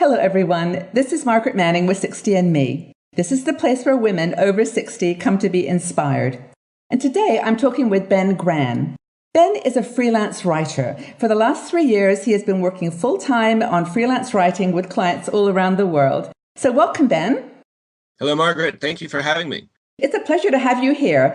Hello, everyone. This is Margaret Manning with 60 and Me. This is the place where women over 60 come to be inspired. And today I'm talking with Ben Gran. Ben is a freelance writer. For the last 3 years, he has been working full-time on freelance writing with clients all around the world. So welcome, Ben. Hello, Margaret. Thank you for having me. It's a pleasure to have you here.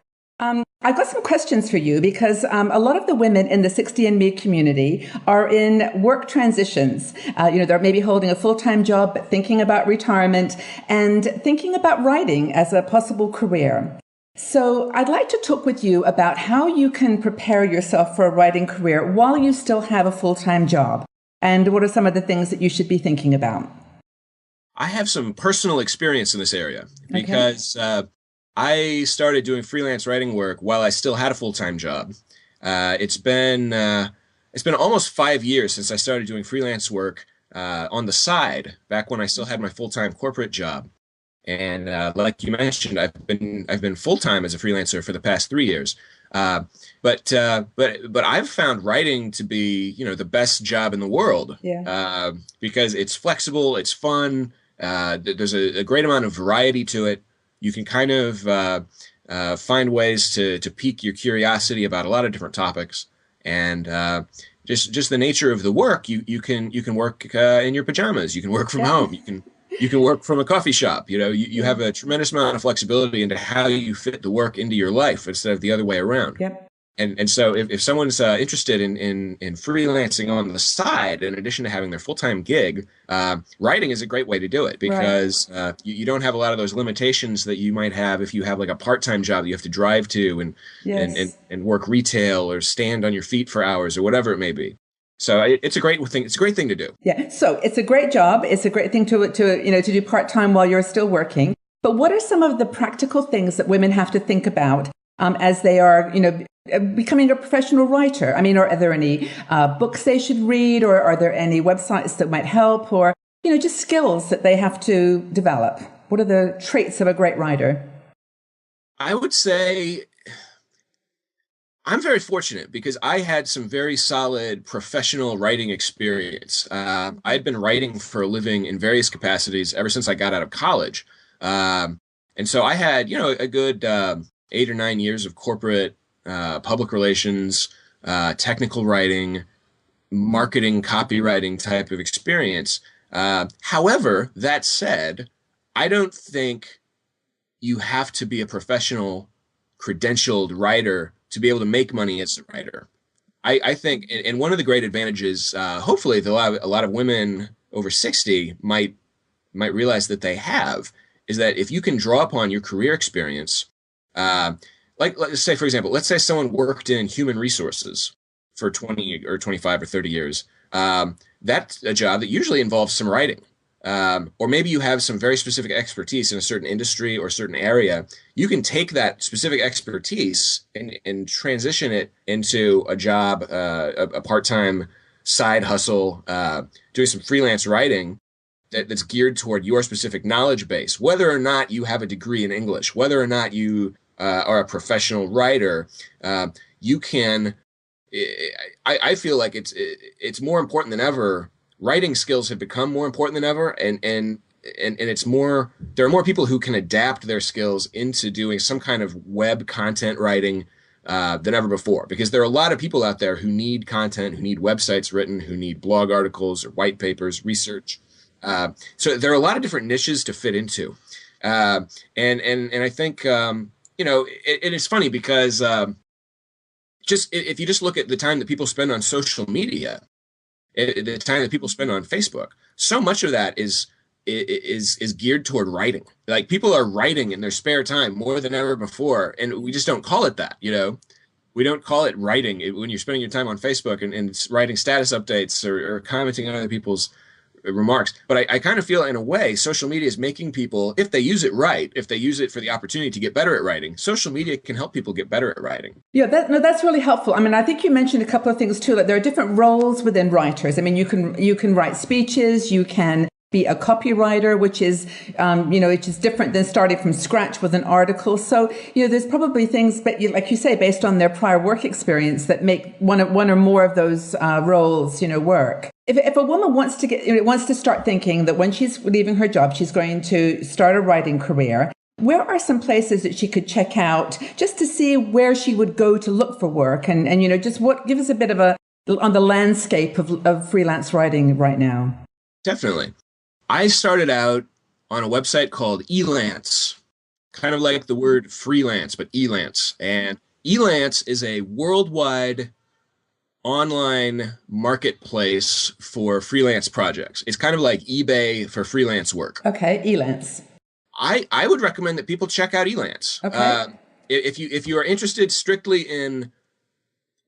I've got some questions for you because a lot of the women in the 60 and Me community are in work transitions. They're maybe holding a full-time job, but thinking about retirement and thinking about writing as a possible career. So I'd like to talk with you about how you can prepare yourself for a writing career while you still have a full-time job. And what are some of the things that you should be thinking about? I have some personal experience in this area because I started doing freelance writing work while I still had a full-time job. It's been almost 5 years since I started doing freelance work on the side, back when I still had my full-time corporate job. And like you mentioned, I've been full-time as a freelancer for the past 3 years. But I've found writing to be, the best job in the world. Yeah. Because it's flexible, it's fun. There's a great amount of variety to it. You can kind of find ways to pique your curiosity about a lot of different topics, and just the nature of the work. You can work in your pajamas. You can work from home. You can work from a coffee shop. You have a tremendous amount of flexibility into how you fit the work into your life instead of the other way around. Yep. And so if someone's interested in freelancing on the side, in addition to having their full-time gig, writing is a great way to do it because you don't have a lot of those limitations that you might have if you have like a part-time job that you have to drive to and work retail or stand on your feet for hours or whatever it may be. So it's a great thing. It's a great thing to do. Yeah. So it's a great job. It's a great thing to do part-time while you're still working. But what are some of the practical things that women have to think about as they are, becoming a professional writer? I mean, are there any books they should read, or are there any websites that might help, or, just skills that they have to develop? What are the traits of a great writer? I would say I'm very fortunate because I had some very solid professional writing experience. I had been writing for a living in various capacities ever since I got out of college. And so I had, a good 8 or 9 years of corporate public relations, technical writing, marketing, copywriting type of experience. However, that said, I don't think you have to be a professional, credentialed writer to be able to make money as a writer. I think, and one of the great advantages, hopefully, that a lot of women over 60 might realize that they have, is that if you can draw upon your career experience, like let's say, for example, let's say someone worked in human resources for 20 or 25 or 30 years. That's a job that usually involves some writing. Or maybe you have some very specific expertise in a certain industry or certain area. You can take that specific expertise and transition it into a job, a part-time side hustle, doing some freelance writing that's geared toward your specific knowledge base. Whether or not you have a degree in English, whether or not you are a professional writer, you can. I feel like it's more important than ever. Writing skills have become more important than ever, and it's more. There are more people who can adapt their skills into doing some kind of web content writing than ever before. Because there are a lot of people out there who need content, who need websites written, who need blog articles or white papers, research. So there are a lot of different niches to fit into, and I think. It is funny because just if you just look at the time that people spend on social media, the time that people spend on Facebook, so much of that is geared toward writing. Like people are writing in their spare time more than ever before, and we just don't call it that. We don't call it writing when you're spending your time on Facebook and writing status updates or commenting on other people's remarks. But I kind of feel in a way social media is making people, if they use it right, if they use it for the opportunity to get better at writing, social media can help people get better at writing. Yeah, that's really helpful. I mean, I think you mentioned a couple of things too. Like there are different roles within writers. I mean, you can write speeches, you can be a copywriter, which is different than starting from scratch with an article. So, there's probably things, but like you say, based on their prior work experience that make one or more of those roles, work. If a woman wants to wants to start thinking that when she's leaving her job, she's going to start a writing career, where are some places that she could check out just to see where she would go to look for work? And just give us a bit of a on the landscape of freelance writing right now. Definitely. I started out on a website called Elance, kind of like the word freelance, but Elance. And Elance is a worldwide online marketplace for freelance projects. It's kind of like eBay for freelance work. Okay, Elance. I would recommend that people check out Elance. Okay. If you are interested strictly in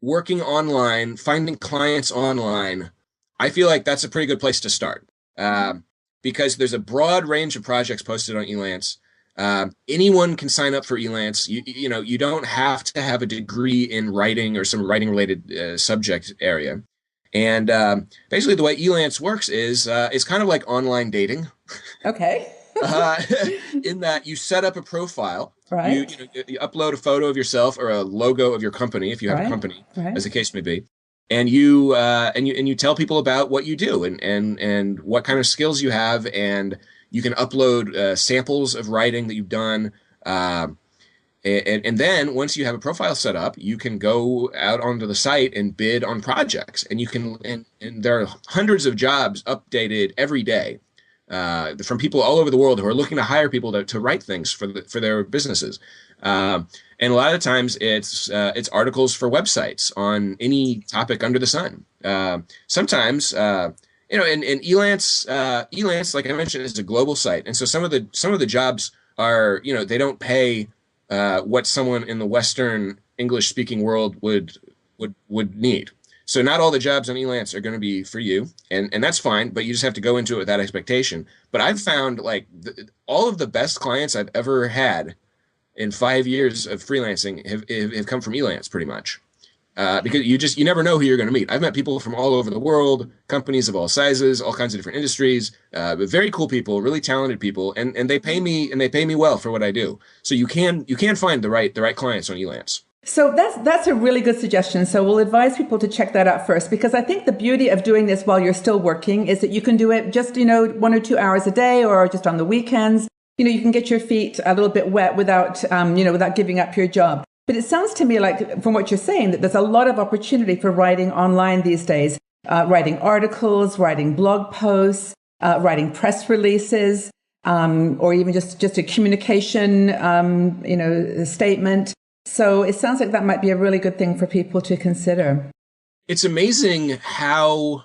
working online, finding clients online, I feel like that's a pretty good place to start. Because there's a broad range of projects posted on Elance. Anyone can sign up for Elance. You don't have to have a degree in writing or some writing related subject area. And basically, the way Elance works is it's kind of like online dating. Okay. In that you set up a profile, right. you upload a photo of yourself or a logo of your company if you have a company, as the case may be, and you tell people about what you do and what kind of skills you have, and you can upload samples of writing that you've done. And then once you have a profile set up, you can go out onto the site and bid on projects. And you can, and there are hundreds of jobs updated every day from people all over the world who are looking to hire people to write things for their businesses. And a lot of times it's articles for websites on any topic under the sun. Sometimes, and Elance, like I mentioned, is a global site. And so some of the jobs are, they don't pay what someone in the Western English speaking world would need. So not all the jobs on Elance are going to be for you, and that's fine, but you just have to go into it with that expectation. But I've found all of the best clients I've ever had in 5 years of freelancing have come from Elance pretty much. Because you never know who you're going to meet. I've met people from all over the world, companies of all sizes, all kinds of different industries, but very cool people, really talented people, and they pay me well for what I do. So you can find the right clients on Elance. So that's a really good suggestion. So we'll advise people to check that out first, because I think the beauty of doing this while you're still working is that you can do it just 1 or 2 hours a day or just on the weekends. You can get your feet a little bit wet without without giving up your job. But it sounds to me like, from what you're saying, that there's a lot of opportunity for writing online these days, writing articles, writing blog posts, writing press releases, or even just a communication, statement. So it sounds like that might be a really good thing for people to consider. It's amazing how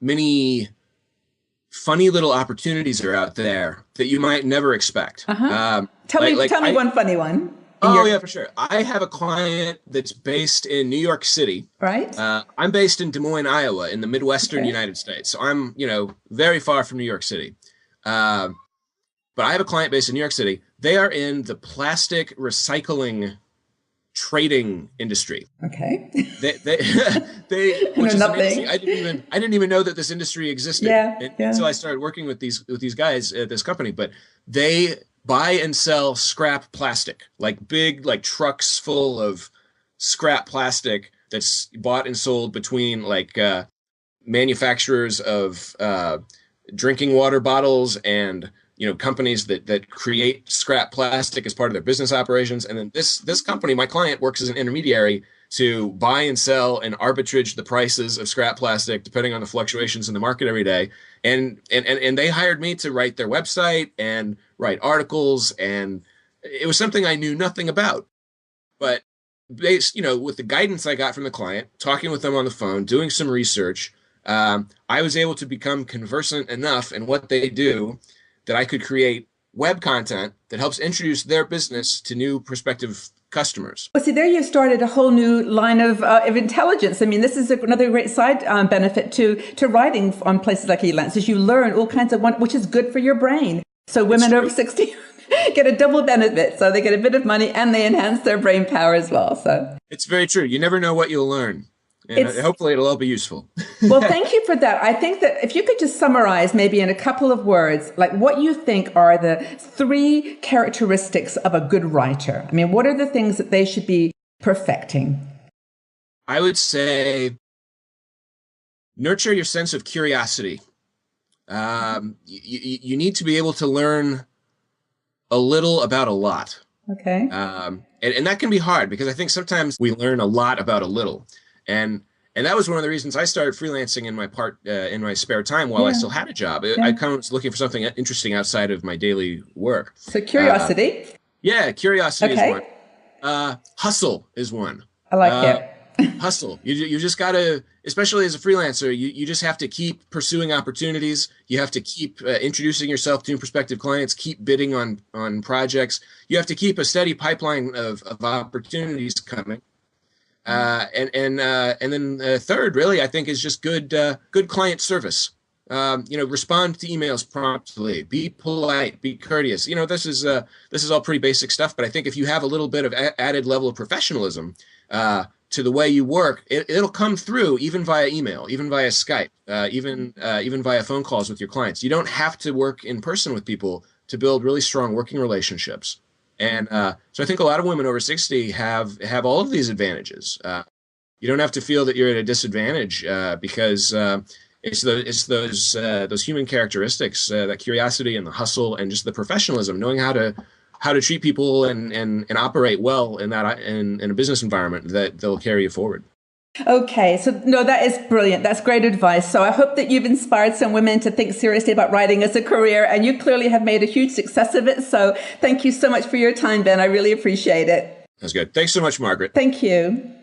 many funny little opportunities are out there that you might never expect. Tell me one funny one. Yeah, for sure. I have a client that's based in New York City. Right. I'm based in Des Moines, Iowa, in the Midwestern United States. So I'm, very far from New York City. But I have a client based in New York City. They are in the plastic recycling trading industry. Okay. They which is amazing. I didn't even know that this industry existed until I started working with these guys at this company. But they buy and sell scrap plastic, like big trucks full of scrap plastic that's bought and sold between manufacturers of drinking water bottles and companies that create scrap plastic as part of their business operations. And then this company, my client, works as an intermediary to buy and sell and arbitrage the prices of scrap plastic depending on the fluctuations in the market every day. And they hired me to write their website and write articles, and it was something I knew nothing about. But based, with the guidance I got from the client, talking with them on the phone, doing some research, I was able to become conversant enough in what they do that I could create web content that helps introduce their business to new prospective customers. Well, see, there you started a whole new line of intelligence. I mean, this is another great side benefit to writing on places like Elance, is you learn all kinds of which is good for your brain. So women over 60 get a double benefit. So they get a bit of money and they enhance their brain power as well. So it's very true. You never know what you'll learn. And hopefully it'll all be useful. Well, thank you for that. I think that if you could just summarize maybe in a couple of words, what you think are the 3 characteristics of a good writer. I mean, what are the things that they should be perfecting? I would say Nurture your sense of curiosity. You need to be able to learn a little about a lot. Okay. And that can be hard because I think sometimes we learn a lot about a little. And and that was one of the reasons I started freelancing in my spare time while I Yeah. still had a job. I Yeah. kind of was looking for something interesting outside of my daily work. So Uh, curiosity. yeah, curiosity is one. Okay. Hustle is one. I like Uh, it. Hustle. You just gotta, especially as a freelancer, you just have to keep pursuing opportunities. You have to keep introducing yourself to prospective clients, keep bidding on projects. You have to keep a steady pipeline of opportunities coming. And then third, really, I think is just good client service. Respond to emails promptly, be polite, be courteous. This is all pretty basic stuff, but I think if you have a little bit of added level of professionalism to the way you work, it'll come through even via email, even via Skype, even via phone calls with your clients. You don't have to work in person with people to build really strong working relationships. And so I think a lot of women over 60 have all of these advantages. You don't have to feel that you're at a disadvantage because it's those human characteristics, that curiosity and the hustle and just the professionalism, knowing how to treat people and operate well in a business environment that they'll carry you forward. Okay, so no, that is brilliant. That's great advice. So I hope that you've inspired some women to think seriously about writing as a career, and you clearly have made a huge success of it. So thank you so much for your time, Ben. I really appreciate it. That's good. Thanks so much, Margaret. Thank you.